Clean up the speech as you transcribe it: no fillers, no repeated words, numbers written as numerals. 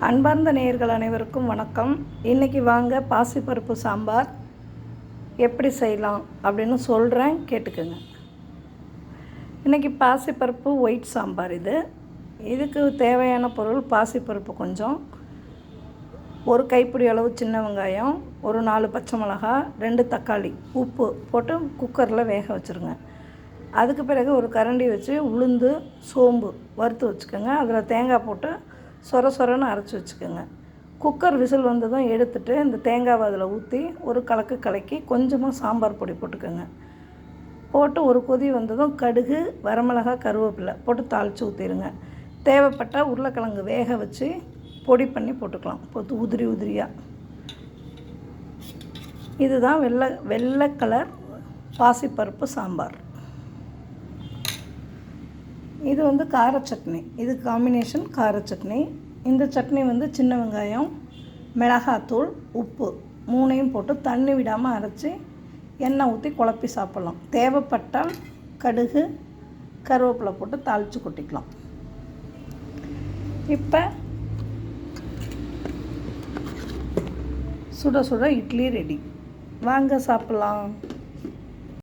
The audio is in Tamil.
அன்பார்ந்த நேயர்கள் அனைவருக்கும் வணக்கம். இன்றைக்கி வாங்க பாசிப்பருப்பு சாம்பார் எப்படி செய்யலாம் அப்படின்னு சொல்கிறேன், கேட்டுக்கோங்க. இன்றைக்கி பாசிப்பருப்பு ஒயிட் சாம்பார். இதுக்கு தேவையான பொருள் பாசிப்பருப்பு கொஞ்சம், ஒரு கைப்பிடி அளவு சின்ன வெங்காயம், ஒரு 4 பச்சை மிளகாய், 2 தக்காளி, உப்பு போட்டு குக்கரில் வேக வச்சுருங்க. அதுக்கு பிறகு ஒரு கரண்டி வச்சு உளுந்து சோம்பு வறுத்து வச்சுக்கோங்க. அதில் தேங்காய் போட்டு சொரன்னு அரைச்சி வச்சுக்கோங்க. குக்கர் விசில் வந்ததும் எடுத்துகிட்டு இந்த தேங்காவை அதில் ஊற்றி ஒரு கலக்கி கொஞ்சமாக சாம்பார் பொடி போட்டுக்கோங்க. போட்டு ஒரு கொதி வந்ததும் கடுகு, வரமிளகாய், கருவேப்பிலை போட்டு தாளித்து ஊற்றிடுங்க. தேவைப்பட்டால் உருளைக்கிழங்கு வேக வச்சு பொடி பண்ணி போட்டுக்கலாம், போட்டு உதிரியாக. இதுதான் வெள்ளை கலர் பாசிப்பருப்பு சாம்பார். இது கார சட்னி. இது காம்பினேஷன் கார சட்னி. இந்த சட்னி சின்ன வெங்காயம், மிளகாத்தூள், உப்பு 3ஐயும் போட்டு தண்ணி விடாமல் அரைச்சி எண்ணெய் ஊற்றி குழப்பி சாப்பிட்லாம். தேவைப்பட்டால் கடுகு, கருவேப்பிலை போட்டு தாளித்து கொட்டிக்கலாம். இப்போ சுட சுட இட்லி ரெடி. வாங்க சாப்பிட்லாம்.